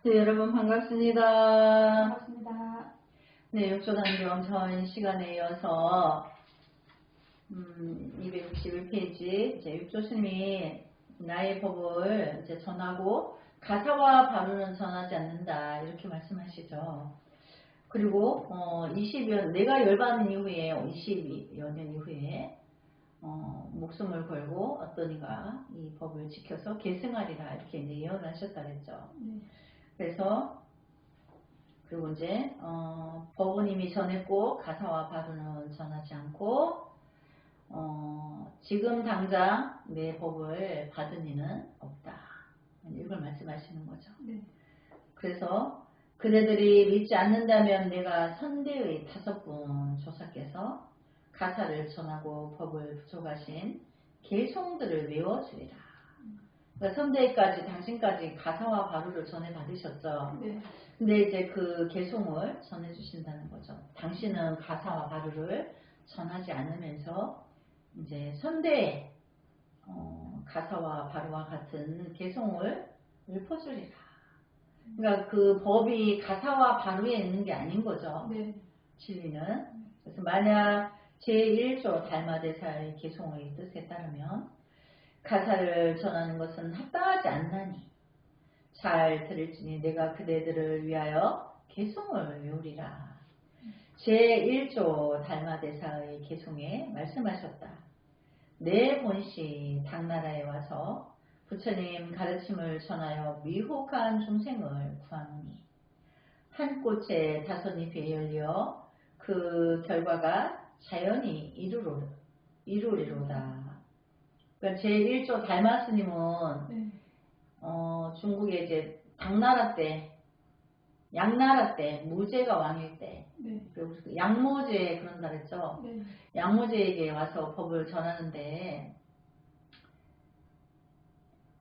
네, 여러분 반갑습니다. 반갑습니다. 네, 육조단경 전 시간에 이어서 261페이지 이제 육조스님이 나의 법을 이제 전하고 가사와 바로는 전하지 않는다 이렇게 말씀하시죠. 그리고 20여 내가 열받은 이후에 20여 년 이후에 목숨을 걸고 어떤 이가 이 법을 지켜서 계승하리라 이렇게 이제 예언을 하셨다 그랬죠. 그래서 그리고 이제 법은 이미 전했고 가사와 바로는 전하지 않고 지금 당장 내 법을 받은 이는 없다. 이걸 말씀하시는 거죠. 네. 그래서 그대들이 믿지 않는다면 내가 선대의 5분 조사께서 가사를 전하고 법을 부족하신 계송들을 외워주리라. 그러니까 선대까지 당신까지 가사와 바로를 전해 받으셨죠. 네. 근데 이제 그 계송을 전해 주신다는 거죠. 당신은 가사와 바로를 전하지 않으면서 이제 선대의 가사와 바로와 같은 계송을 읊어주리라. 그러니까 그 법이 가사와 바로에 있는 게 아닌 거죠. 네. 진리는. 그래서 만약 제1조 달마대사의 계송의 뜻에 따르면 가사를 전하는 것은 합당하지 않나니 잘 들을지니 내가 그대들을 위하여 계송을 외우리라. 제1조 달마대사의 계송에 말씀하셨다. 내 본시 당나라에 와서 부처님 가르침을 전하여 미혹한 중생을 구하노니 한 꽃에 5잎이 열려 그 결과가 자연히 이루리로다. 그러니까 제1조 달마스님은 네. 중국에 이제 당나라 때, 양나라 때, 무제가 왕일 때, 네. 그리고 양무제 그런다 그랬죠. 네. 양무제에게 와서 법을 전하는데,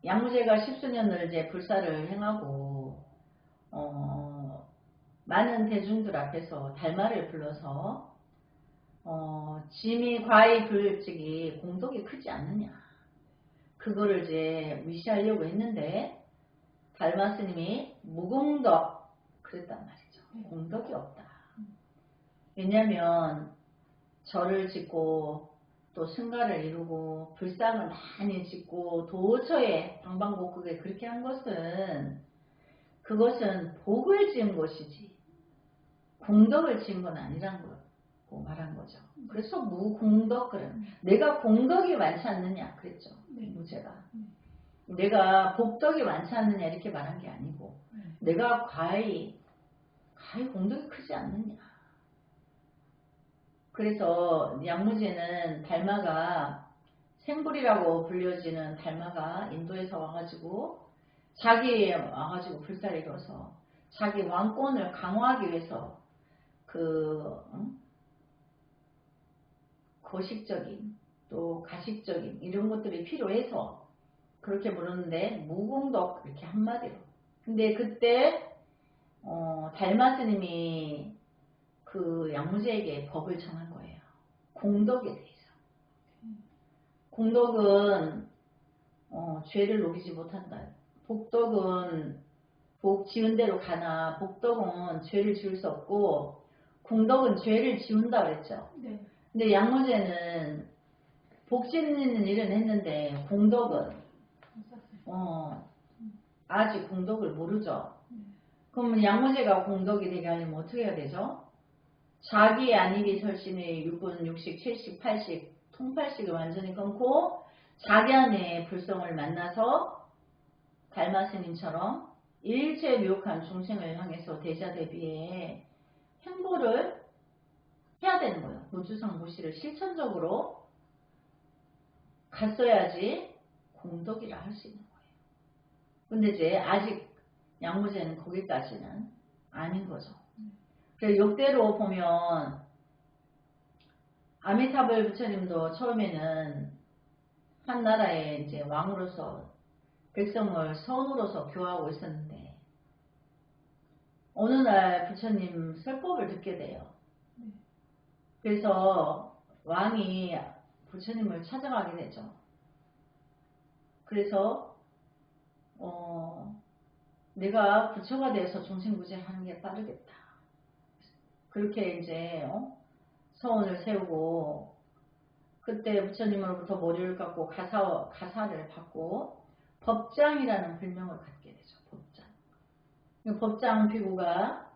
양무제가 10수년을 이제 불사를 행하고, 많은 대중들 앞에서 달마를 불러서, 짐이 과히 불직이 공덕이 크지 않느냐. 그거를 이제 위시하려고 했는데, 달마 스님이 무공덕 그랬단 말이죠. 공덕이 없다. 왜냐하면 절을 짓고 또 승가를 이루고 불상을 많이 짓고 도처에 방방곡곡에 그렇게 한 것은 그것은 복을 지은 것이지 공덕을 지은 건 아니란 거 말한 거죠. 그래서 무공덕 그런 내가 공덕이 많지 않느냐 그랬죠. 무제가. 내가 복덕이 많지 않느냐 이렇게 말한 게 아니고 내가 과히 공덕이 크지 않느냐. 그래서 양무제는 달마가 생불이라고 불려지는 달마가 인도에서 와가지고 자기 와가지고 불사를 이뤄서 자기 왕권을 강화하기 위해서 그 거식적인 또 가식적인 이런 것들이 필요해서 그렇게 부르는데 무공덕 이렇게 한마디로. 근데 그때 달마 스님이 그 양무제에게 법을 전한 거예요. 공덕에 대해서. 공덕은 죄를 녹이지 못한다. 복덕은 복 지은 대로 가나 복덕은 죄를 지을 수 없고 공덕은 죄를 지운다 그랬죠. 네. 근데 양무제는 복 짓는 일은 했는데 공덕은 아직 공덕을 모르죠. 그러면 양무제가 공덕이 되게 하려면 어떻게 해야 되죠? 자기 안입이 설신의 6분, 60, 70, 80, 통팔식을 완전히 끊고 자기 안에 불성을 만나서 달마 스님처럼 일체 미혹한 중생을 향해서 대자대비에 행보를 해야 되는 거예요. 무주상 무시를 실천적으로 갔어야지 공덕이라 할 수 있는 거예요. 근데 이제 아직 양무제는 거기까지는 아닌 거죠. 그래서 역대로 보면 아미타불 부처님도 처음에는 한 나라의 이제 왕으로서 백성을 선으로서 교화하고 있었는데 어느 날 부처님 설법을 듣게 돼요. 그래서 왕이 부처님을 찾아가게 되죠. 그래서 내가 부처가 되어서 중생구제하는 게 빠르겠다. 그렇게 이제 서원을 세우고 그때 부처님으로부터 머리를 깎고 가사를 받고 법장이라는 별명을 갖게 되죠. 법장. 법장 비구가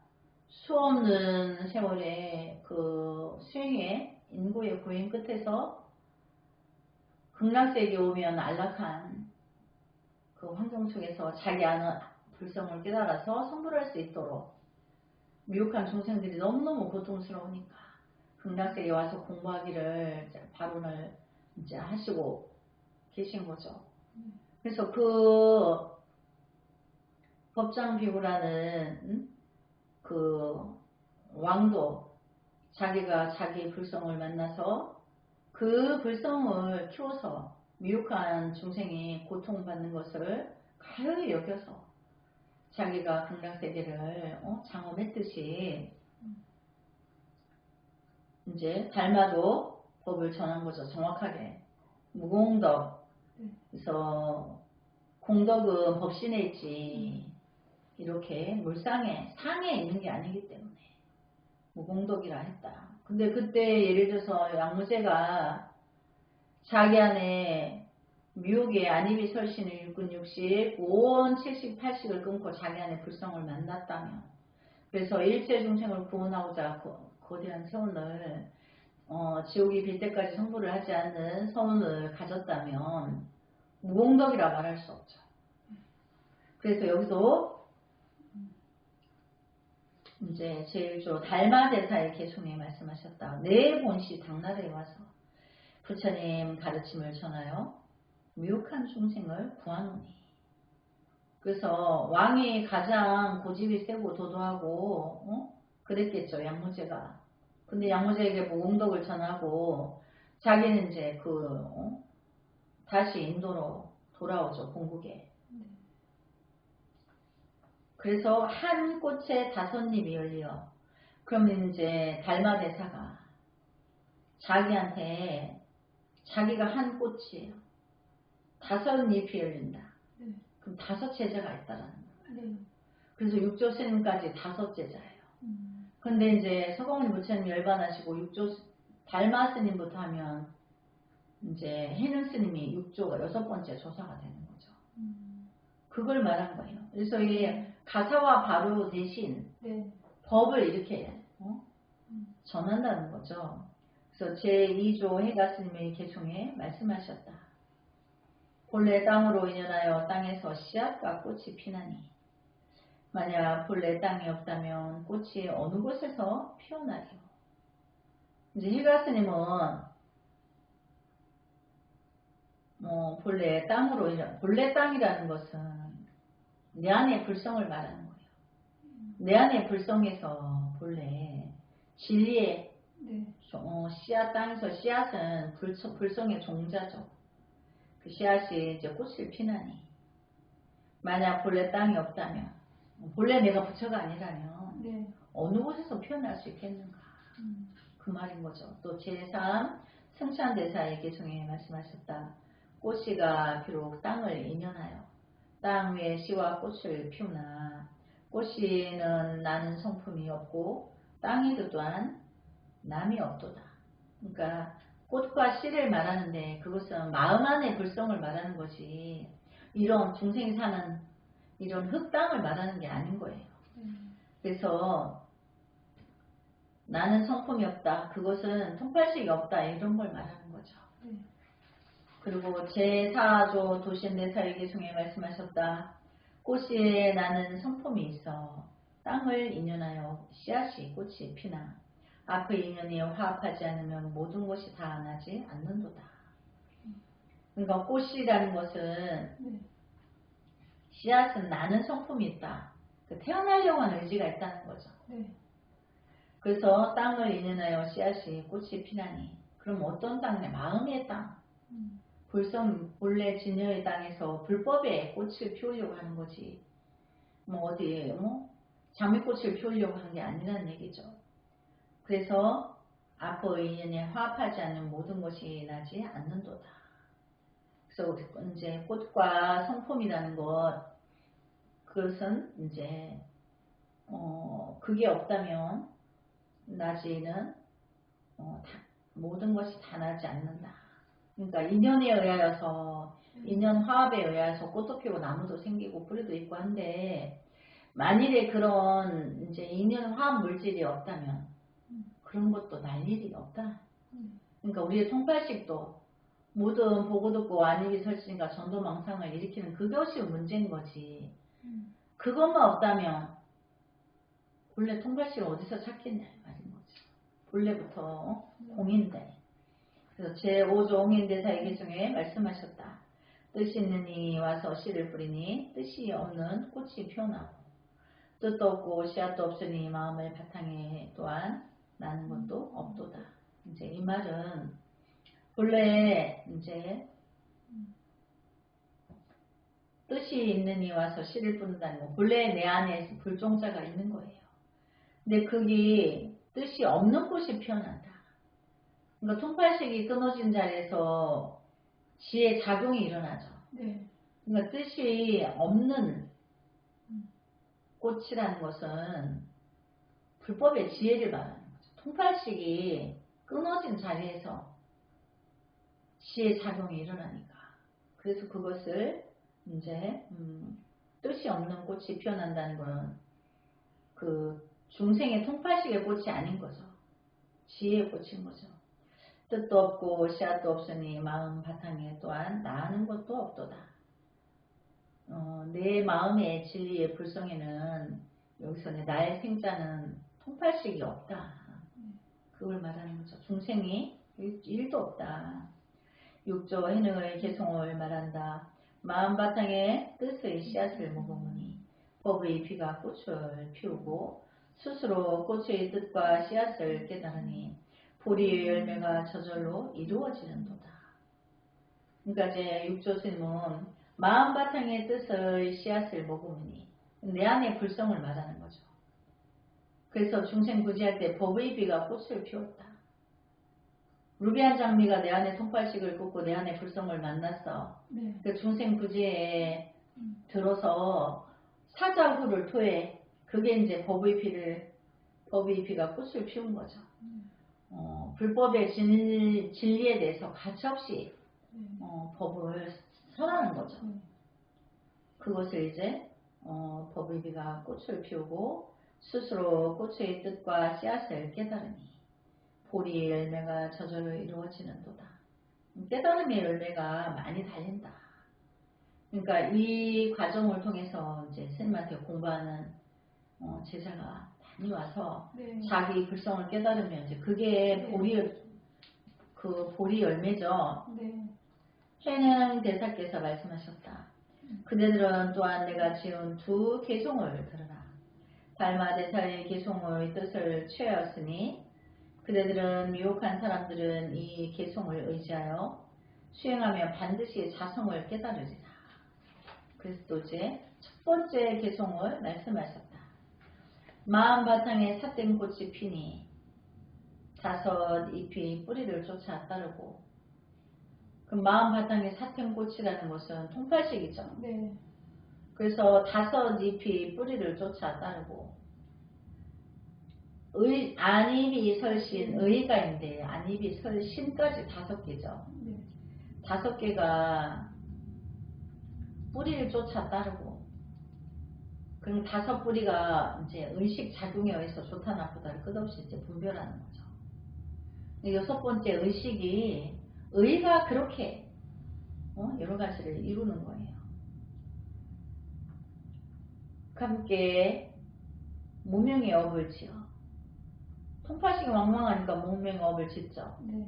수없는 세월의 그 수행의 인고의 고행 끝에서 극락세계에 오면 안락한 그 환경 속에서 자기 안의 불성을 깨달아서 성불할 수 있도록 미혹한 중생들이 너무너무 고통스러우니까 극락세계에 와서 공부하기를 발언을 이제 하시고 계신 거죠. 그래서 그 법장 비구라는 그 왕도 자기가 자기 불성을 만나서 그 불성을 키워서 미혹한 중생이 고통받는 것을 가히 여겨서 자기가 극락세계를 장엄했듯이 이제 달마도 법을 전한 거죠. 정확하게 무공덕. 그래서 공덕은 법신에 있지 이렇게 물상에 상에 있는 게 아니기 때문에 무공덕이라 했다. 근데 그때 예를 들어서 양무제가 자기 안에 미혹의 안입이 설신을 6근 60, 5원 70, 80을 끊고 자기 안에 불성을 만났다면 그래서 일체 중생을 구원하고자 거대한 세운을 지옥이 빌 때까지 성불을 하지 않는 서운을 가졌다면 무공덕이라 말할 수 없죠. 그래서 여기도 이제 제1조 달마대사의 개송에 말씀하셨다. 내 본시 당나라에 와서 부처님 가르침을 전하여 미혹한 중생을 구하노니. 그래서 왕이 가장 고집이 세고 도도하고 그랬겠죠. 양무제가. 근데 양무제에게 무공덕을 전하고 자기는 이제 다시 인도로 돌아오죠. 본국에. 그래서 한 꽃에 5잎이 열려. 그러면 이제 달마대사가 자기한테 자기가 한 꽃이에요. 5잎이 열린다. 그럼 5 제자가 있다라는 거예요. 그래서 육조 스님까지 5 제자예요. 근데 이제 서공훈 부처님 열반하시고 육조 달마 스님부터 하면 이제 해능 스님이 육조가 6번째 조사가 되는 거죠. 그걸 말한 거예요. 그래서 이 가사와 바로 대신 법을 이렇게 전한다는 거죠. 그래서 제2조 해가스님의 개총에 말씀하셨다. 본래 땅으로 인연하여 땅에서 씨앗과 꽃이 피나니 만약 본래 땅이 없다면 꽃이 어느 곳에서 피어나리요. 이제 해가스님은 본래 땅으로 본래 땅이라는 것은 내 안의 불성을 말하는 거예요. 내 안의 불성에서 본래 진리의 씨앗 땅에서 씨앗은 불성의 종자죠. 그 씨앗이 이제 꽃을 피나니 만약 본래 땅이 없다면 본래 내가 부처가 아니라면 어느 곳에서 피어날 수 있겠는가 그 말인 거죠. 또 제3 승찬대사의 개성에 말씀하셨다. 꽃씨가 비록 땅을 인연하여 땅 위에 씨와 꽃을 피우나 꽃씨는 나는 성품이 없고 땅에도 또한 남이 없도다. 그러니까 꽃과 씨를 말하는데 그것은 마음 안의 불성을 말하는 것이 이런 중생이 사는 이런 흙땅을 말하는 게 아닌 거예요. 그래서 나는 성품이 없다. 그것은 통팔식이 없다. 이런 걸 말하는 거죠. 그리고 제4조 도신대사의 개송에 말씀하셨다. 꽃에 나는 성품이 있어 땅을 인연하여 씨앗이 꽃이 피나 앞의 인연이 화합하지 않으면 모든 것이 다 나지 않는도다. 그러니까 꽃이라는 것은 씨앗은 나는 성품이 있다. 태어나려고 하는 의지가 있다는 거죠. 그래서 땅을 인연하여 씨앗이 꽃이 피나니 그럼 어떤 땅이냐? 마음의 땅. 불성 본래 진여의 땅에서 불법의 꽃을 피우려고 하는 거지. 어디 장미꽃을 피우려고 하는 게 아니라는 얘기죠. 그래서 앞의 인연에 화합하지 않는 모든 것이 나지 않는도다. 그래서 이제 꽃과 성품이라는 것 그것은 이제 그게 없다면 나지는 모든 것이 다 나지 않는다. 그러니까 인연에 의하여서 인연 화합에 의하여서 꽃도 피고 나무도 생기고 뿌리도 있고 한데 만일에 그런 이제 인연 화합 물질이 없다면 그런 것도 날 일이 없다. 그러니까 우리의 통팔식도 모든 보고 듣고 안입이 설신과 전도망상을 일으키는 그것이 문제인 거지. 그것만 없다면 본래 통발식을 어디서 찾겠냐 말인 거죠. 본래부터 공인데. 그래서 제5조 옹인대사의 계중에 말씀하셨다. 뜻이 있는 이 와서 씨를 뿌리니 뜻이 없는 꽃이 피어나고 뜻도 없고 씨앗도 없으니 마음의 바탕에 또한 나는 것도 없도다. 이제 이 말은 본래 이제 뜻이 있는 이 와서 씨를 뿌린다는 거. 본래 내 안에 불종자가 있는 거예요. 근데 그게 뜻이 없는 꽃이 피어난다. 그러니까 통팔식이 끊어진 자리에서 지혜 작용이 일어나죠. 네. 그러니까 뜻이 없는 꽃이라는 것은 불법의 지혜를 말하는 거죠. 통팔식이 끊어진 자리에서 지혜 작용이 일어나니까. 그래서 그것을 이제 뜻이 없는 꽃이 피어난다는 것은 그 중생의 통팔식의 꽃이 아닌 거죠. 지혜의 꽃인 거죠. 뜻도 없고 씨앗도 없으니 마음 바탕에 또한 나는 것도 없도다. 내 마음의 진리의 불성에는 여기서는 나의 생자는 통팔식이 없다. 그걸 말하는 거죠. 중생이 일도 없다. 6조 해능의 개성을 말한다. 마음 바탕에 뜻의 씨앗을 먹으니 법의 비가 꽃을 피우고 스스로 꽃의 뜻과 씨앗을 깨달으니 보리의 열매가 저절로 이루어지는도다. 그러니까 이제 6조 스님은 마음 바탕의 뜻의 씨앗을 먹으니 내 안의 불성을 말하는 거죠. 그래서 중생 구지할 때 법의 비가 꽃을 피웠다. 루비안 장미가 내 안에 통팔식을 꽂고 내 안에 불성을 만났어. 네. 그 중생 구지에 들어서 사자후를 토해. 그게 이제 법의 비가 꽃을 피운 거죠. 불법의 진리에 대해서 가차없이 법을 설하는 거죠. 그것을 이제 법의 비가 꽃을 피우고 스스로 꽃의 뜻과 씨앗을 깨달으니 보리의 열매가 저절로 이루어지는도다. 깨달음의 열매가 많이 달린다. 그러니까 이 과정을 통해서 이제 스님한테 공부하는 제자가 많이 와서 네. 자기 불성을 깨달으면 이제 그게 네. 보리 열매죠. 네. 해능 대사께서 말씀하셨다. 그대들은 또한 내가 지은 두 개송을 들으라. 달마 대사의 개송의 뜻을 취하였으니 그대들은 미혹한 사람들은 이 개송을 의지하여 수행하며 반드시 자성을 깨달으리라. 그래서 또 이제 첫 번째 개송을 말씀하셨다. 마음 바탕에 삿된 꽃이 피니 다섯 잎이 뿌리를 쫓아 따르고 그 마음 바탕에 삿된 꽃이라는 것은 통팔식이죠. 네. 그래서 다섯 잎이 뿌리를 쫓아 따르고 안입이 설신 의가 있는데 안입이 설신까지 5개죠. 네. 5개가 뿌리를 쫓아 따르고 그럼 5뿌리가 이제 의식 작용에 의해서 좋다 나쁘다를 끝없이 이제 분별하는 거죠. 6번째 의식이 의가 그렇게 여러 가지를 이루는 거예요. 함께 무명의 업을 지어 통파식이 왕왕하니까 무명의 업을 짓죠. 네.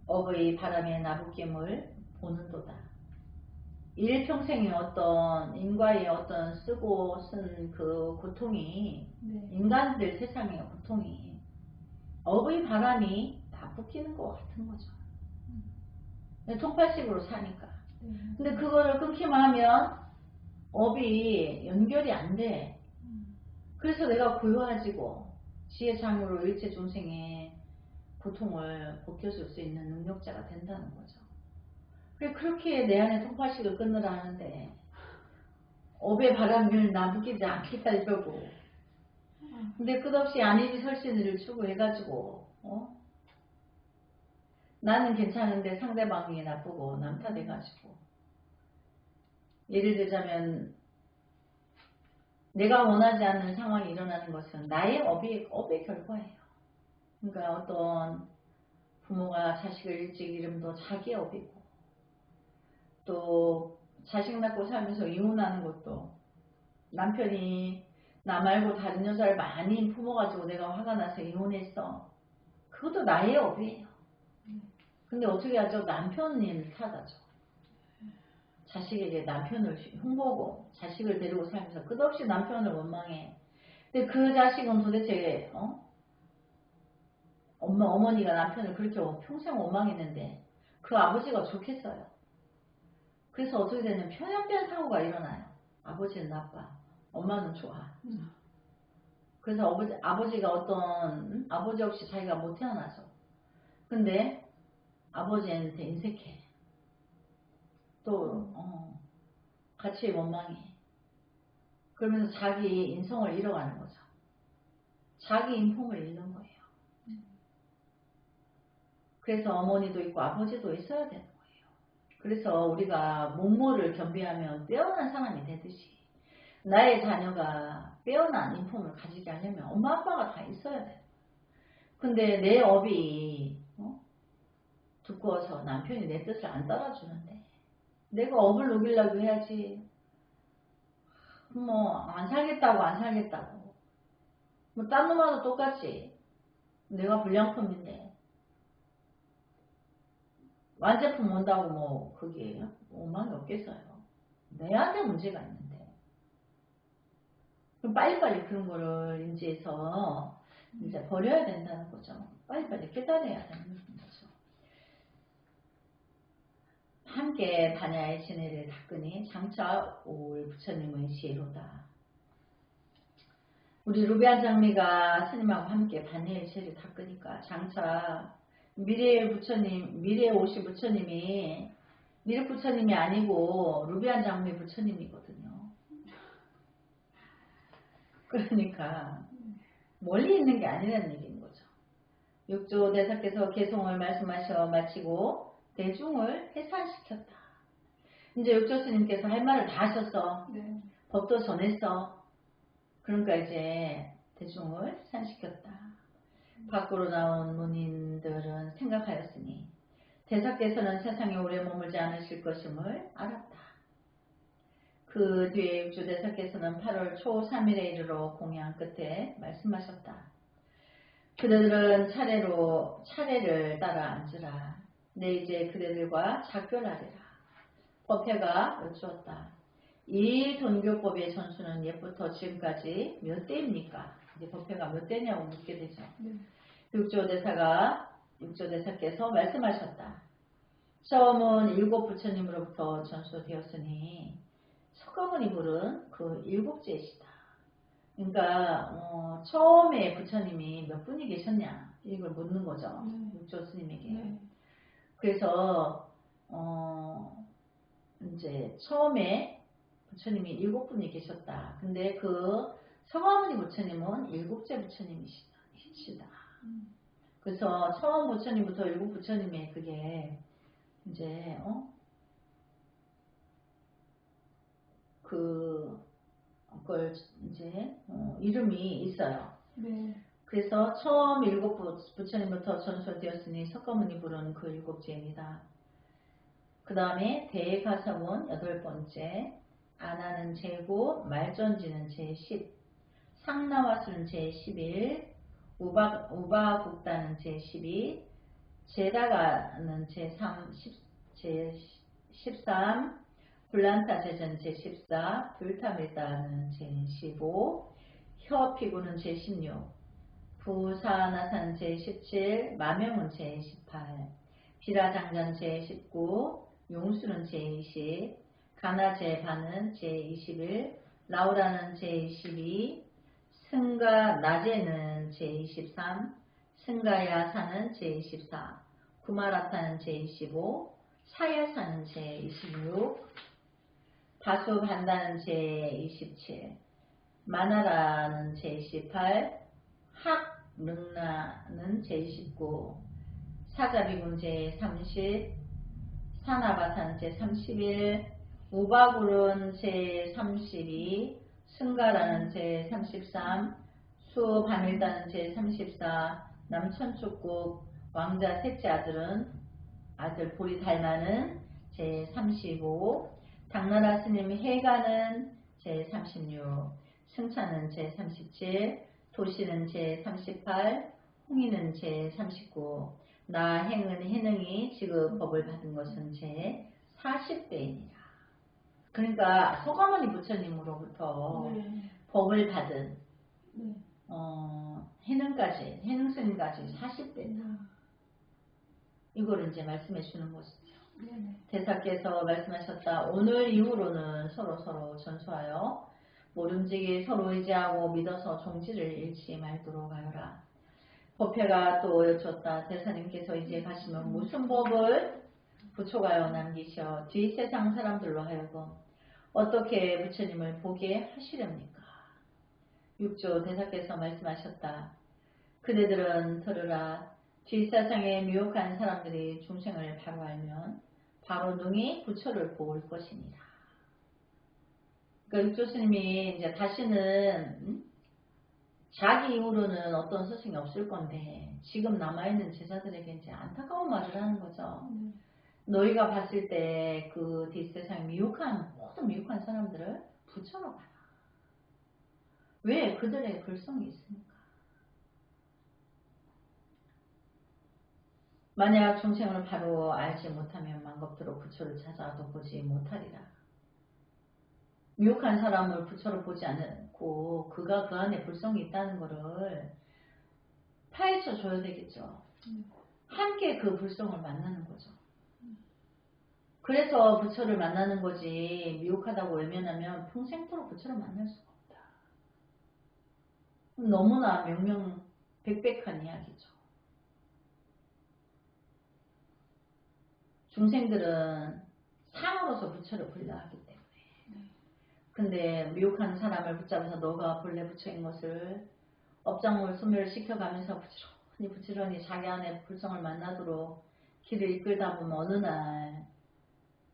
업의 바람에 나부김을 보는도다. 일평생의 어떤 인과의 어떤 쓰고 쓴 그 고통이 네. 인간들 세상의 고통이 업의 바람이 나부끼는 것 같은 거죠. 통팔식으로 사니까. 근데 그거를 끊기만 하면 업이 연결이 안 돼. 그래서 내가 고요해지고 지혜장으로 일체 중생의 고통을 벗겨줄 수 있는 능력자가 된다는 거죠. 그렇게 내 안에 통팔식을 끊으라 하는데 업의 바람을 남기지 않게 살려고. 근데 끝없이 아니지 설신을 추구해가지고 나는 괜찮은데 상대방이 나쁘고 남 탓해가지고. 예를 들자면 내가 원하지 않는 상황이 일어나는 것은 나의 업의 결과예요. 그러니까 어떤 부모가 자식을 일찍 잃음도 자기의 업이고, 또 자식 낳고 살면서 이혼하는 것도 남편이 나 말고 다른 여자를 많이 품어가지고 내가 화가 나서 이혼했어. 그것도 나의 업이에요. 근데 어떻게 하죠? 남편을 탓하죠. 자식에게 남편을 흉보고 자식을 데리고 살면서 끝없이 남편을 원망해. 근데 그 자식은 도대체 어머니가 남편을 그렇게 평생 원망했는데 그 아버지가 좋겠어요. 그래서 어떻게 되냐면 편향된 사고가 일어나요. 아버지는 나빠, 엄마는 좋아. 그래서 아버지가 아버지 없이 자기가 못 태어나서, 근데 아버지한테 인색해. 또 같이 원망해. 그러면서 자기 인성을 잃어가는 거죠. 자기 인품을 잃는 거예요. 그래서 어머니도 있고 아버지도 있어야 되는 거예요. 그래서 우리가 모모를 겸비하면 빼어난 사람이 되듯이 나의 자녀가 빼어난 인품을 가지게 하려면 엄마 아빠가 다 있어야 돼요. 근데 내 업이 두꺼워서 남편이 내 뜻을 안 따라주는데 내가 업을 녹이려고 해야지. 안 살겠다고. 딴 놈하고 똑같지. 내가 불량품인데. 완제품 온다고 그게 원망이 없겠어요. 내한테 문제가 있는데. 그럼 빨리빨리 그런 거를 인지해서 이제 버려야 된다는 거죠. 빨리빨리 깨달아야 되는 거죠. 함께 반야의 진해를 닦으니 장차 올 부처님의 지혜로다. 우리 루비안 장미가 스님하고 함께 반야의 진해를 닦으니까 장차 미래의 오실 부처님이 미륵 부처님이 아니고 루비안 장미 부처님이거든요. 그러니까 멀리 있는 게 아니라는 얘기인 거죠. 육조 대사께서 개송을 말씀하셔 마치고 대중을 해산시켰다. 이제 육조 스님께서 할 말을 다 하셨어. 네. 법도 전했어. 그러니까 이제 대중을 해산시켰다. 밖으로 나온 문인들은 생각하였으니 대사께서는 세상에 오래 머물지 않으실 것임을 알았다. 그 뒤에 육조 대사께서는 8월 초 3일에 이르러 공양 끝에 말씀하셨다. 그대들은 차례를 따라 앉으라. 내 이제 그대들과 작별하리라. 법회가 여쭈었다. 이 돈교법의 전수는 옛부터 지금까지 몇 대입니까? 이제 법회가 몇 대냐고 묻게 되죠. 네. 육조대사께서 말씀하셨다. 처음은 7 부처님으로부터 전수되었으니 석가모니 불은 그 7제시다. 그러니까 처음에 부처님이 몇 분이 계셨냐 이걸 묻는 거죠. 육조 스님에게. 네. 그래서 이제 처음에 부처님이 7분이 계셨다. 근데 그 석가모니 부처님은 7째 부처님이시다. 그래서 처음 부처님부터 7 부처님의 그게 이제 그걸 이제 이름이 있어요. 네. 그래서 처음 7 부처님부터 전설되었으니 석가모니 불은 그 7제입니다. 그 다음에 대가성은 8번째, 아나는 제9, 말전지는 제10, 상나와수는 제11, 우바국다는 제12, 제다가는 제13, 불란타제전 제14, 불타밀다는 제15, 혀피구는 제16, 부사나산 제17, 마명은 제18, 비라장전 제19, 용수는 제20, 가나제반은 제21, 라우라는 제22, 승가나제는 제23, 승가야사는 제24, 구마라타는 제25, 사야사는 제26, 다수반다는 제27, 마나라는 제28, 학릉나는 제29, 사자비군 제30, 사나바탄 제31, 우바굴은 제32, 승가라는 제33, 수바밀다는 제34, 남천축국 왕자 셋째 아들 보리달마는 제35, 당나라 스님 해가는 제36, 승차는 제37, 도시는 제38, 홍의는 제39, 나행은 해능이 지금 법을 받은 것은 제40대이니라. 그러니까 서가모니 부처님으로부터 네. 법을 받은 네. 해능까지, 해능스님까지 40대다. 이거를 이제 말씀해 주는 것이죠. 네네. 대사께서 말씀하셨다. 오늘 이후로는 서로 전수하여 모름지기 서로 의지하고 믿어서 종지를 잃지 말도록 하여라. 법회가 또 여쭙다. 대사님께서 이제 가시면 무슨 법을 부초가요 남기셔 뒷세상 사람들로 하여금 어떻게 부처님을 보게 하시렵니까? 6조 대사께서 말씀하셨다. 그대들은 들으라. 뒷세상에 미혹한 사람들이 중생을 바로 알면 바로 능히 부처를 보을 것이니라. 그러니까 육조 스님이 이제 다시는 자기 이후로는 어떤 스승이 없을 건데 지금 남아있는 제자들에게 이제 안타까운 말을 하는 거죠. 너희가 봤을 때 그 뒷세상에 모든 미혹한 사람들을 부처로 봐라. 왜? 그들의 글성이 있으니까. 만약 중생을 바로 알지 못하면 만겁도록 부처를 찾아도 보지 못하리라. 미혹한 사람을 부처로 보지 않고 그가 그 안에 불성이 있다는 것을 파헤쳐 줘야 되겠죠. 함께 그 불성을 만나는 거죠. 그래서 부처를 만나는 거지 미혹하다고 외면하면 평생토록 부처를 만날 수가 없다. 너무나 명명백백한 이야기죠. 중생들은 상으로서 부처를 보려 하기 때문에 근데 미혹한 사람을 붙잡아서 너가 본래 부처인 것을 업장물 소멸시켜가면서 부지런히 자기 안에 불성을 만나도록 길을 이끌다 보면 어느 날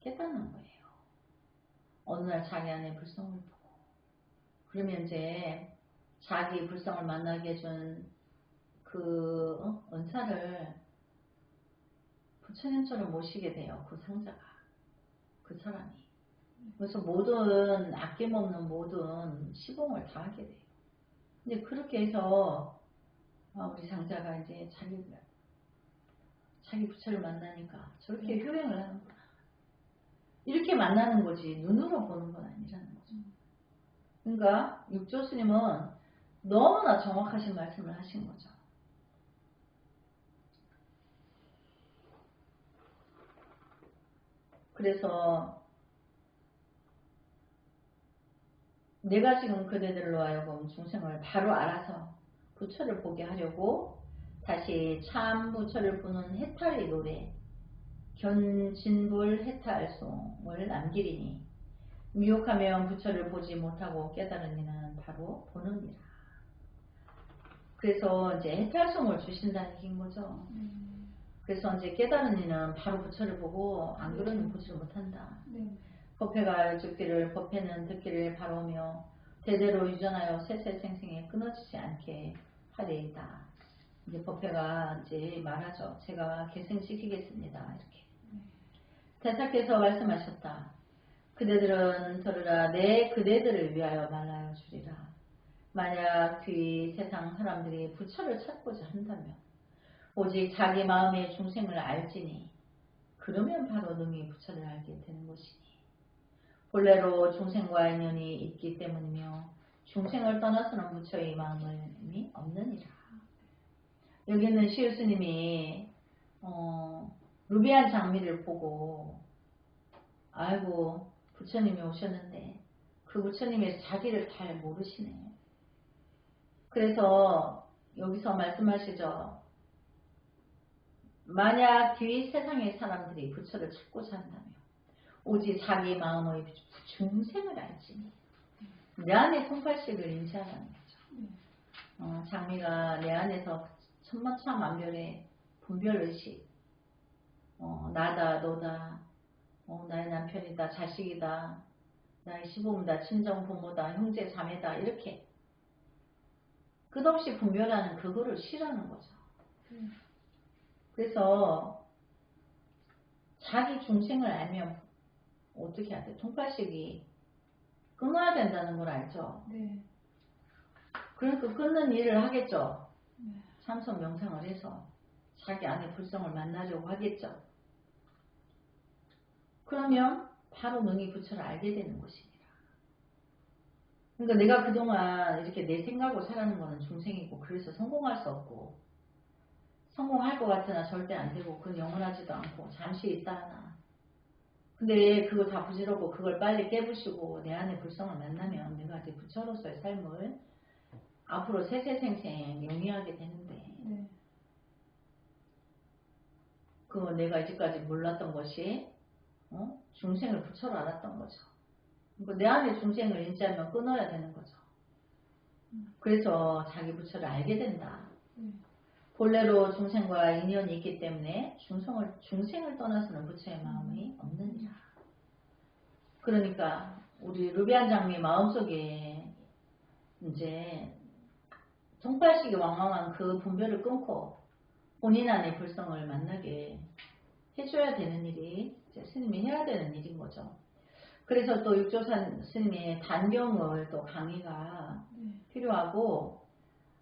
깨닫는 거예요. 어느 날 자기 안에 불성을 보고 그러면 이제 자기 불성을 만나게 해준 그 은사를 부처님처럼 모시게 돼요. 그 상자가, 그 사람이. 그래서 모든 아낌없는 모든 시봉을 다 하게 돼요. 근데 그렇게 해서 우리 장자가 이제 자기 부처를 만나니까 저렇게 효행을 하는구나. 이렇게 만나는 거지 눈으로 보는 건 아니라는 거죠. 그러니까 육조 스님은 너무나 정확하신 말씀을 하신 거죠. 그래서 내가 지금 그대들로 하여금 중생을 바로 알아서 부처를 보게 하려고 다시 참 부처를 보는 해탈의 노래 견진불 해탈송을 남기리니 미혹하면 부처를 보지 못하고 깨달은 이는 바로 보느니라. 그래서 이제 해탈송을 주신다는 얘기인 거죠. 그래서 이제 깨달은 이는 바로 부처를 보고 안 그러면 보지를 못한다. 법회가 듣기를 법회는 듣기를 바라오며 대대로 유전하여 세세생생에 끊어지지 않게 하리이다. 이제 법회가 이제 말하죠. 제가 계승시키겠습니다. 이렇게. 대사께서 말씀하셨다. 그대들은 들으라. 내 그대들을 위하여 말하여 주리라. 만약 뒤 세상 사람들이 부처를 찾고자 한다면 오직 자기 마음의 중생을 알지니 그러면 바로 능히 부처를 알게 되는 것이니 본래로 중생과 인연이 있기 때문이며 중생을 떠나서는 부처의 마음이 없느니라. 여기는 시우스님이 루비안 장미를 보고 아이고 부처님이 오셨는데 그 부처님이 자기를 잘 모르시네. 그래서 여기서 말씀하시죠. 만약 뒤 세상의 사람들이 부처를 찾고자 한다면 오직 자기 마음의 중생을 알지. 내 안에 통발식을 인지하라는 거죠. 장미가 내 안에서 천마차만별의 분별의식, 나다 너다, 나의 남편이다 자식이다, 나의 시부모다 친정 부모다 형제 자매다, 이렇게 끝없이 분별하는 그거를 싫어하는 거죠. 그래서 자기 중생을 알면 어떻게 해야 돼? 통발식이 끊어야 된다는 걸 알죠. 네. 그러니까 끊는 일을 하겠죠. 네. 참선 명상을 해서 자기 안에 불성을 만나려고 하겠죠. 그러면 바로 능히 부처를 알게 되는 것입니다. 그러니까 내가 그동안 이렇게 내 생각으로 살아가는 거는 중생이고, 그래서 성공할 수 없고, 성공할 것 같으나 절대 안 되고, 그건 영원하지도 않고 잠시 있다 하나. 근데 그거 다 부질없고 그걸 빨리 깨부시고 내 안에 불성을 만나면 내가 이제 부처로서의 삶을 앞으로 세세생생 영위하게 되는데, 네. 그 내가 이제까지 몰랐던 것이 중생을 부처로 알았던 거죠. 그러니까 내 안에 중생을 인지하면 끊어야 되는 거죠. 그래서 자기 부처를 알게 된다. 본래로 중생과 인연이 있기 때문에 중생을 떠나서는 부처의 마음이 없느니라. 그러니까 우리 루비안 장미 마음속에 이제 통발식이 왕왕한 그 분별을 끊고 본인 안의 불성을 만나게 해줘야 되는 일이 이제 스님이 해야 되는 일인 거죠. 그래서 또 육조산 스님의 단경을 또 강의가 필요하고,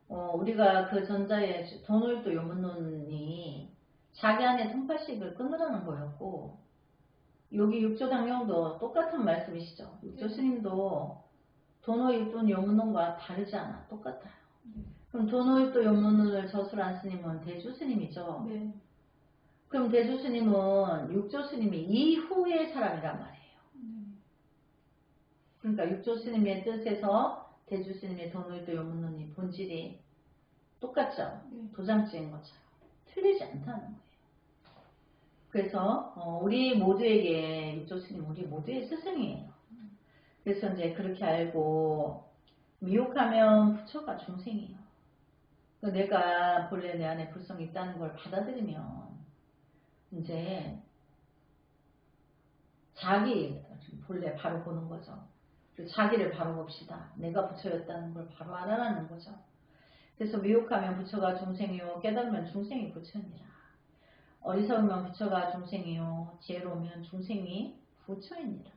우리가 그 전자의 돈을또 요문론이 자기 안에 통발식을 끊으라는 거였고, 여기 육조당령도 똑같은 말씀이시죠. 육조스님도 도노입돈 요문론과 다르지 않아. 똑같아요. 그럼 도노입돈 요문론을 저술한 스님은 대주스님이죠. 네. 그럼 대주스님은 육조스님이 이후의 사람이란 말이에요. 그러니까 육조스님의 뜻에서 대주스님의 도노입돈 요문론이 본질이 똑같죠. 도장 찍은 것처럼 틀리지 않다는 거예요. 그래서 우리 모두에게 육조스님 우리 모두의 스승이에요. 그래서 이제 그렇게 알고 미혹하면 부처가 중생이에요. 그러니까 내가 본래 내 안에 불성이 있다는 걸 받아들이면 이제 자기 본래 바로 보는 거죠. 자기를 바로 봅시다. 내가 부처였다는 걸 바로 알아라는 거죠. 그래서 미혹하면 부처가 중생이요 깨달으면 중생이 부처니라. 어리석으면 부처가 중생이요 지혜로우면 중생이 부처이니라.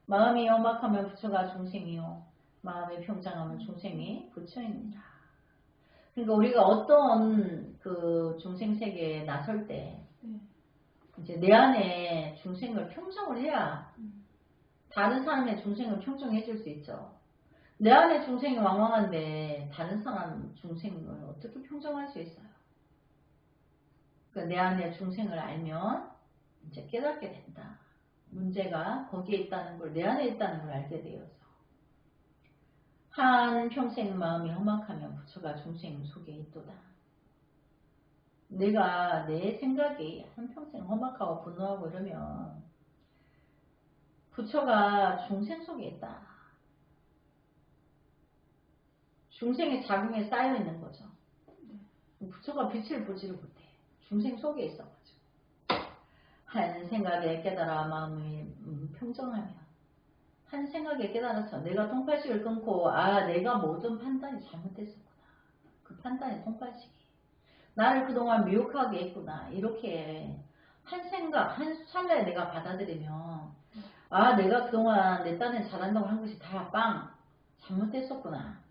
마음이 엄악하면 부처가 중생이요 마음이 평장하면 중생이 부처이니라. 그러니까 우리가 어떤 그 중생 세계에 나설 때 이제 내 안에 중생을 평정을 해야 다른 사람의 중생을 평정해 줄 수 있죠. 내 안에 중생이 왕왕한데 다른 사람 중생을 어떻게 평정할 수 있어요? 그러니까 내 안에 중생을 알면 이제 깨닫게 된다. 문제가 거기에 있다는 걸, 내 안에 있다는 걸 알게 되어서 한 평생 마음이 험악하면 부처가 중생 속에 있도다. 내가 내 생각이 한평생 험악하고 분노하고 이러면 부처가 중생 속에 있다. 중생의 자궁에 쌓여 있는 거죠. 부처가 빛을 보지를 못해. 중생 속에 있어가지고. 한 생각에 깨달아 마음을 평정하면 한 생각에 깨달아서 내가 통발식을 끊고 내가 모든 판단이 잘못됐었구나. 그 판단이 통발식이 나를 그동안 미혹하게 했구나. 이렇게 한 생각, 한 찰나에 내가 받아들이면 내가 그동안 내 딴에 잘한다고 한 것이 다 잘못됐었구나.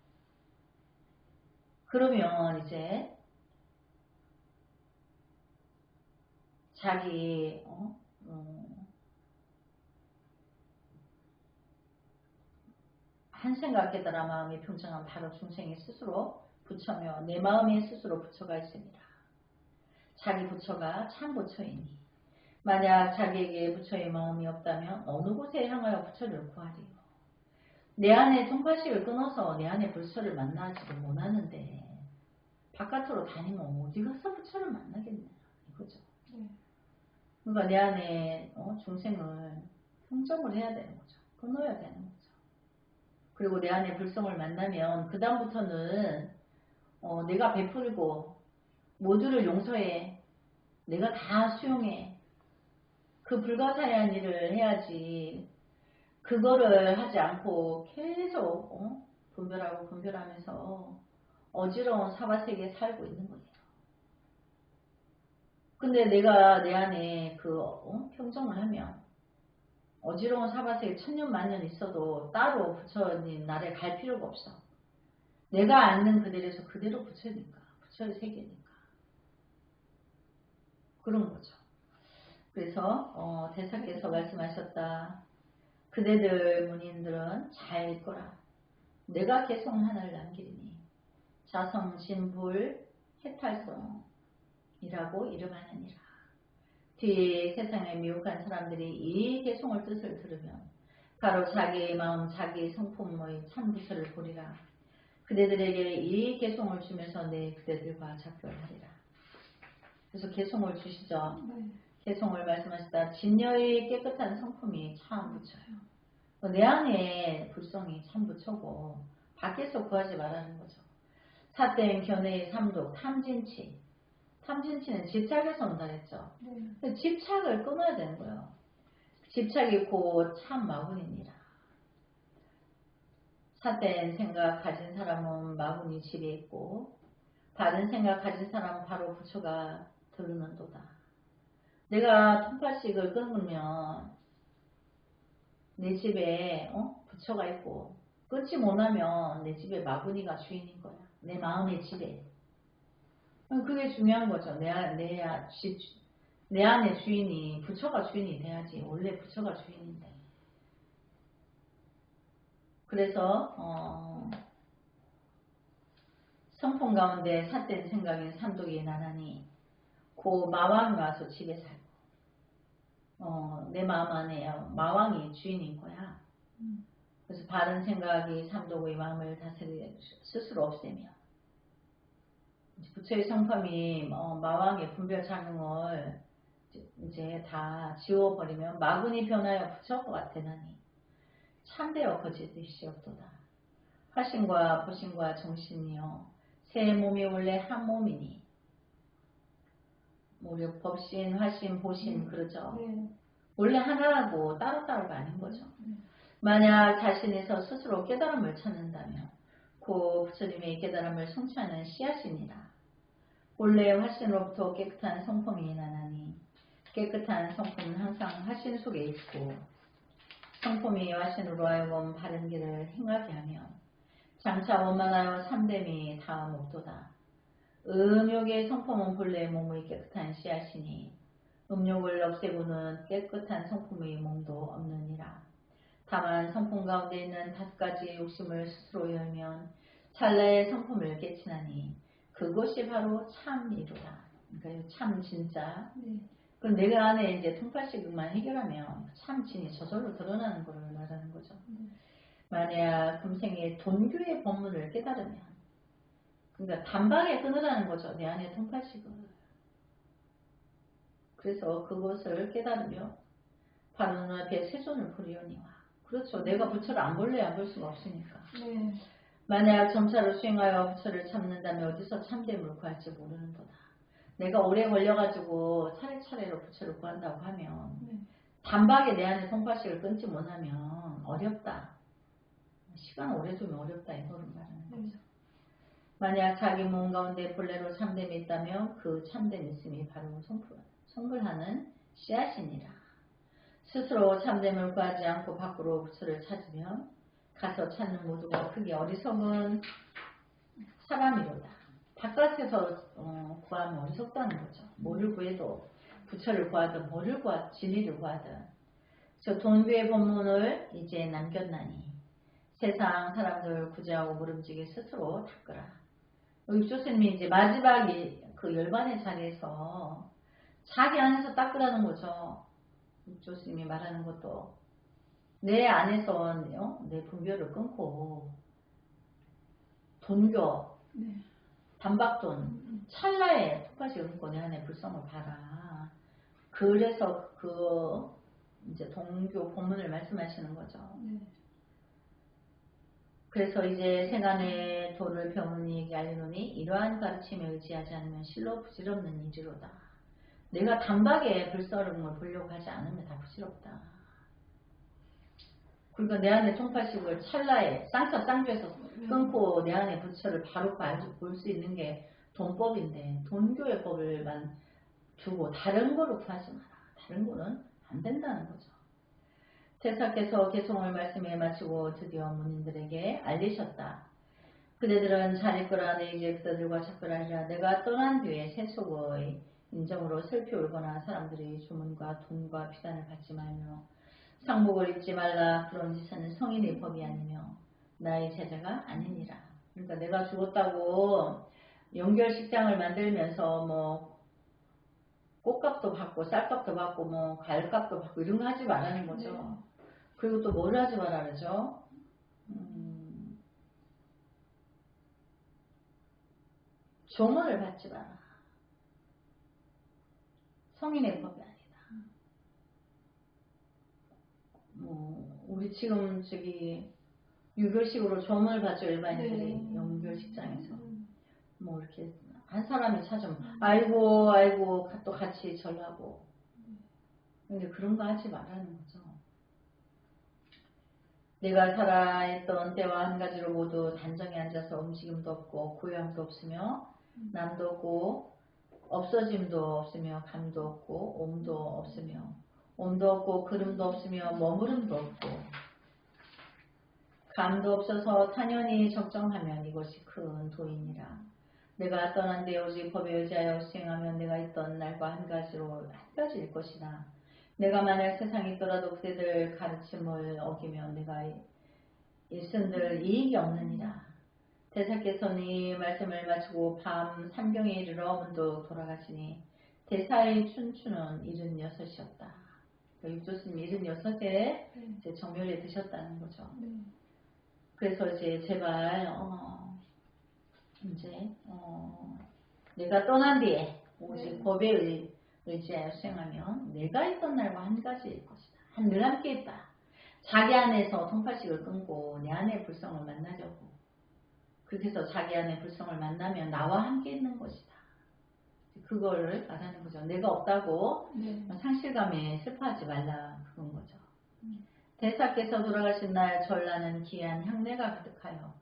그러면 이제 자기 한 생각 깨달아 마음이 평정한 바로 중생이 스스로 부처며 내 마음이 스스로 부처가 있습니다. 자기 부처가 참 부처이니 만약 자기에게 부처의 마음이 없다면 어느 곳에 향하여 부처를 구하리요. 내 안에 통발식을 끊어서 내 안에 부처를 만나지도 못하는데 바깥으로 다니면 어디 가서 부처를 만나겠냐 이거죠. 그러니까 내 안에 중생을 평정을 해야 되는 거죠. 끊어야 되는 거죠. 그리고 내 안에 불성을 만나면 그 다음부터는 내가 베풀고 모두를 용서해. 내가 다 수용해. 그 불가사의한 일을 해야지. 그거를 하지 않고 계속 분별하고 분별하면서 어지러운 사바세계에 살고 있는 거예요. 근데 내가 내 안에 그 평정을 하면 어지러운 사바세계 천년 만년 있어도 따로 부처님 나라에 갈 필요가 없어. 내가 앉는 그대로에서 그대로 부처니까. 부처의 세계니까. 그런 거죠. 그래서 대사께서 말씀하셨다. 그대들 문인들은 잘 읽거라. 내가 개성 하나를 남기리니 자성진불 해탈성이라고 이름하느니라. 뒤에 세상에 미혹한 사람들이 이 개성을 뜻을 들으면 바로 자기의 마음, 자기의 성품의 참 부처를 보리라. 그대들에게 이 개성을 주면서 내 그대들과 작별하리라. 그래서 개성을 주시죠. 네. 개성을 말씀하시다. 진여의 깨끗한 성품이 참 부처예요. 내 안에 불성이 참 부처고 밖에서 구하지 말라는 거죠. 사땡 견해의 삼독 탐진치. 탐진치는 집착에서 온다 했죠. 네. 집착을 끊어야 되는 거예요. 집착이 곧 참 마군입니다. 사땡 생각 가진 사람은 마군이 집에 있고 바른 생각 가진 사람은 바로 부처가 들르는도다. 내가 통팔식을 끊으면 내 집에 부처가 있고 끊지 못하면 내 집에 마구니가 주인인 거야. 내 마음의 집에. 그게 중요한 거죠. 내 안의 주인이 부처가 주인이 돼야지. 원래 부처가 주인인데. 그래서 성품 가운데 삿된 생각인 삼독이 나나니 그 마왕이 와서 집에 살고 내 마음 안에 마왕이 주인인 거야. 그래서 바른 생각이 삼독의 마음을 다스리 스스로 없애며 부처의 성품이 마왕의 분별 작용을 이제 다 지워버리면 마군이 변하여 부처가 같으나니 참되어 거짓이 없도다. 화신과 보신과 정신이요 세 몸이 원래 한 몸이니 우리 법신, 화신, 보신 그러죠. 네. 원래 하나라고 따로따로가 아닌 거죠. 만약 자신에서 스스로 깨달음을 찾는다면 그 부처님의 깨달음을 성취하는 씨앗이니라. 본래 화신으로부터 깨끗한 성품이 나나니 깨끗한 성품은 항상 화신 속에 있고 성품이 화신으로 하여금 바른 길을 행하게 하며 장차 원만하여 삼됨이 다음 없도다. 음욕의 성품은 본래 몸의 깨끗한 씨앗이니 음욕을 없애고는 깨끗한 성품의 몸도 없느니라. 다만 성품 가운데 있는 5가지 욕심을 스스로 열면 찰나의 성품을 깨치나니 그것이 바로 참이로다. 그러니까 참 진짜. 그 내가 안에 이제 통팔식만 해결하면 참 진이 저절로 드러나는 것을 말하는 거죠. 만약 금생에 돈교의 법문을 깨달으면 그러니까 단박에 끊으라는 거죠. 내 안에 통팔식을. 그래서 그것을 깨달으며 바로 눈앞에 세존을 보리오니와. 그렇죠. 내가 부처를 안 볼래 안 볼 수가 없으니까. 네. 만약 점차로 수행하여 부처를 찾는다면 어디서 참됨을 구할지 모르는도다. 내가 오래 걸려가지고 차례차례로 부처를 구한다고 하면 단박에 내 안에 통팔식을 끊지 못하면 어렵다. 시간 오래 두면 어렵다 이거를 말하는 거죠. 만약 자기 몸 가운데 본래로 참됨이 있다면 그 참됨 있음이 바로 성불하는 씨앗이니라. 스스로 참됨을 구하지 않고 밖으로 부처를 찾으면 가서 찾는 모두가 크게 어리석은 사람이로다. 바깥에서 구하면 어리석다는 거죠. 뭐를 구해도 부처를 구하든 뭐를 진리를 구하든 저 돈교의 법문을 이제 남겼나니 세상 사람들 구제하고 물음지기 스스로 닦으라. 육조스님이 이제 마지막 그 열반의 자리에서 자기 안에서 닦으라는 거죠. 육조스님이 말하는 것도 내 안에서 내 분별을 끊고 돈교 단박돈 찰나에 통팔식을 끊고 내 안에 불성을 봐라. 그래서 그 이제 동교 본문을 말씀하시는 거죠. 네. 그래서 이제 생안의 도를 배우니 알리노니 이러한 가르침에 의지하지 않으면 실로 부질없는 일이로다. 내가 단박에 불설음을 보려고 하지 않으면 다 부질없다. 그러니까 내 안에 통파식을 찰나에 쌍두에서 끊고 내 안에 부처를 바로 볼 수 있는 게 돈법인데 돈교의 법을만 두고 다른 거로 구하지 마라. 다른 거는 안 된다는 거죠. 태사께서 개송을 말씀에 마치고 드디어 문인들에게 알리셨다. 그대들은 잘 있거라. 내 이제 그대들과 작별하리라. 내가 떠난 뒤에 세속의 인정으로 슬피 울거나 사람들이 주문과 돈과 비단을 받지 말며 상복을 입지 말라. 그런 지사는 성인의 법이 아니며 나의 제자가 아니니라. 그러니까 내가 죽었다고 연결식장을 만들면서 뭐 꽃값도 받고 쌀값도 받고 뭐 과일값도 받고 이런 거 하지 말라는 거죠. 네. 그리고 또 뭘 하지 말라 그러죠? 조문을 받지 마라. 성인의 법이 아니다. 우리 지금 저기 유교식으로 조문을 받죠. 일반인들이 네. 연결식장에서 뭐 이렇게 한 사람이 찾으면 아이고 또 같이 절하고. 근데 그런 거 하지 말라는 거죠. 내가 살아있던 때와 한 가지로 모두 단정히 앉아서 움직임도 없고 고향도 없으며 남도 없고 없어짐도 없으며 감도 없고 옴도 없으며 옴도 없고 그름도 없으며 머무름도 없고 감도 없어서 탄연히 적정하면 이것이 큰 도인이라. 내가 떠난 뒤에 오직 법에 의지하여 수행하면 내가 있던 날과 한 가지일 것이다. 내가 만약 세상에 있더라도 그대들 가르침을 어기면 내가 일순들 이익이 없느니라. 대사께서는 이 말씀을 마치고 밤 삼경에 이르러 문득 돌아가시니 대사의 춘추는 76이었다. 육조스님 76에 이제 정멸에 드셨다는 거죠. 그래서 이제 제발 내가 떠난 뒤에 오직 법에 의지하여 수행하면 내가 있던 날과 한 가지일 것이다. 늘 함께 있다. 자기 안에서 통파식을 끊고 내 안의 불성을 만나려고. 그렇게 해서 자기 안의 불성을 만나면 나와 함께 있는 것이다. 그거를 말하는 거죠. 내가 없다고 상실감에 슬퍼하지 말라. 그런 거죠. 대사께서 돌아가신 날 전라는 기이한 향내가 가득하여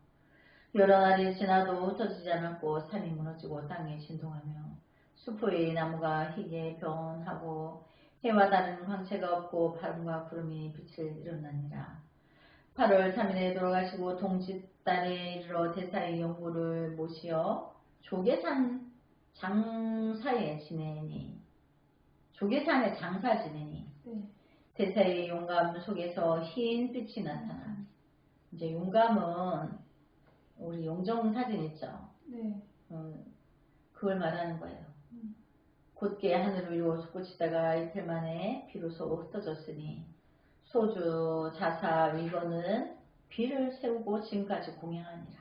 여러 날이 지나도 흩어지지 않았고 산이 무너지고 땅이 진동하며 숲의 나무가 희게 변하고 해와 다른 광채가 없고 바람과 구름이 빛을 일어나니라. 8월 3일에 돌아가시고 동짓단에 이르러 대사의 영구를 모시어 조계산 장사에 지내니 조계산에 장사 지내니 대사의 용감 속에서 흰 빛이 나타나. 이제 용감은 우리 용정 사진 있죠? 그걸 말하는 거예요. 곧게 하늘을 위로 솟구치다가 이틀 만에 비로소 흩어졌으니 소주, 자사, 위거는 비를 세우고 지금까지 공양하니라.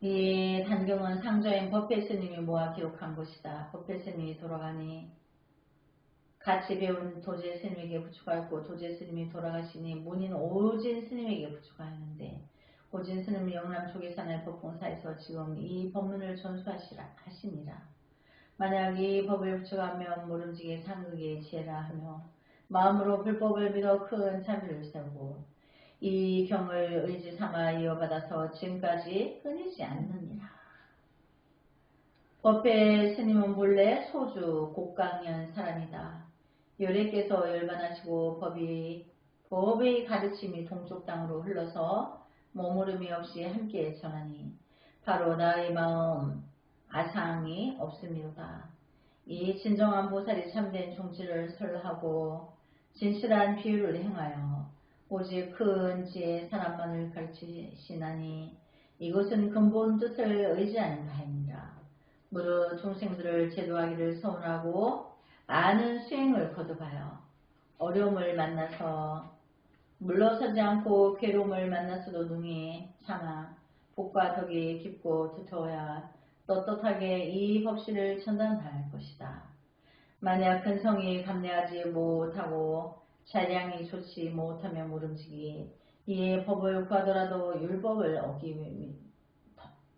이 단경은 상조인 법회 스님이 모아 기록한 것이다. 법회 스님이 돌아가니 같이 배운 도제 스님에게 부축하였고 도제 스님이 돌아가시니 문인 오진 스님에게 부축하였는데 오진 스님은 영남 조계산의 법봉사에서 지금 이 법문을 전수하시니라. 만약 이 법을 부축하면 모름지기 상극의 지혜라 하며 마음으로 불법을 믿어 큰 자비를 세우고 이 경을 의지 삼아 이어받아서 지금까지 끊이지 않느니라. 법회 스님은 본래 소주 곡강연 사람이다. 열애께서 열반하시고 법의 가르침이 동쪽 땅으로 흘러서 머무름이 없이 함께 전하니 바로 나의 마음 아상이 없음이로다. 이 진정한 보살이 참된 종지를 설하고 진실한 비유를 행하여 오직 큰 지혜 사람만을 가르치시나니 이것은 근본 뜻을 의지하는 바입니다. 무릇 중생들을 제도하기를 서운하고 많은 수행을 거듭하여 어려움을 만나서 물러서지 않고 괴로움을 만나서도 능히 참아 복과 덕이 깊고 두터워야 떳떳하게 이 법시를 전달할 것이다. 만약 근성이 감내하지 못하고 잔량이 좋지 못하면 모름지기 이에 법을 구하더라도 율법을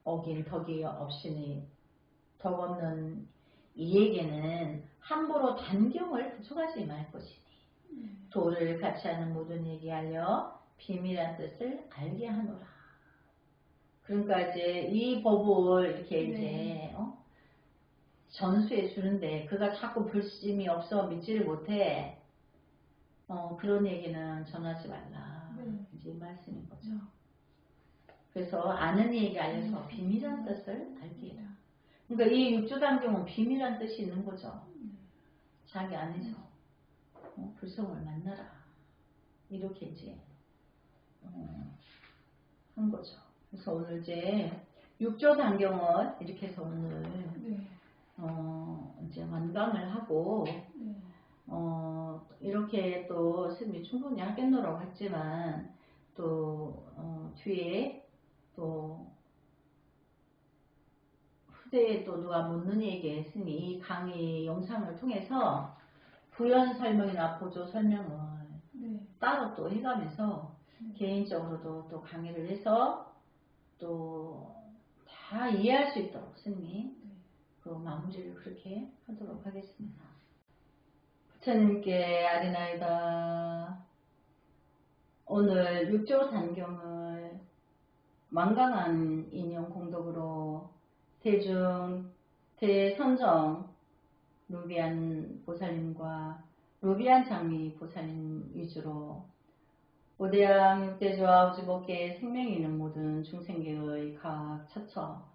어긴 덕이 없으니 덕 없는 이에게는 함부로 단경을 부족하지 말 것이니 도를 같이 하는 모든 이에게 알려 비밀한 뜻을 알게 하노라. 그러니까 이제 이 법을 이렇게 이제 전수해 주는데 그가 자꾸 불심이 없어 믿지를 못해. 그런 얘기는 전하지 말라. 이제 이 말씀인 거죠. 그래서 아는 이에게 알려서 비밀한 뜻을 알게 해라. 그러니까 이 육조단경은 비밀한 뜻이 있는 거죠. 자기 안에서 불성을 만나라. 이렇게 이제 한 거죠. 그래서 오늘 이제 육조단경은 이렇게 해서 오늘 이제 완강을 하고 이렇게 또 스님이 충분히 하겠노라고 했지만 또 뒤에 또 후대에 또 누가 묻는 이에게 스님이 이 강의 영상을 통해서 부연 설명이나 보조 설명을 따로 또 해가면서 개인적으로도 또 강의를 해서 또 다 이해할 수 있도록 스님이 그 마무리를 그렇게 하도록 하겠습니다. 부처님께 아리나이다. 오늘 육조단경을 완강한 인용 공덕으로 대선정 루비안 보살님과 루비안 장미 보살님 위주로 오대양 육대조와 우주법계에 생명이 있는 모든 중생계의 각 처처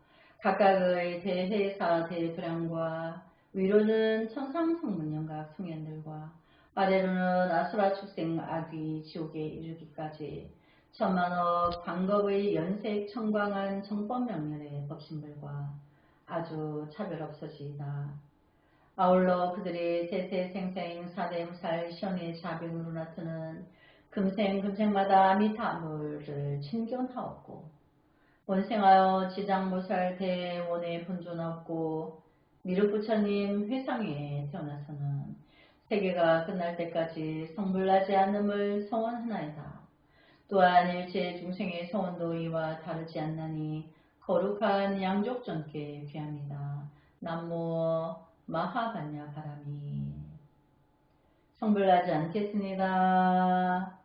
각각의 대회사 대불량과 위로는 천상성문영각 성현들과 아래로는 아수라 축생 악귀 지옥에 이르기까지 천만억 광겁의 연색 청광한 정법명렬의 법신들과 아주 차별 없어지이다. 아울러 그들의 세세생생 사대음살 시원의 자병으로 나타는 금생금생마다 미타물을 친견하옵고 원생하여 지장모살 대원의 본존하옵고 미륵부처님 회상에 태어나서는 세계가 끝날 때까지 성불나지 않음을 성원하나이다. 또한 일체 중생의 성원도 이와 다르지 않나니 거룩한 양족전께 귀합니다. 남모 마하반야 바람이 성불나지 않겠습니다.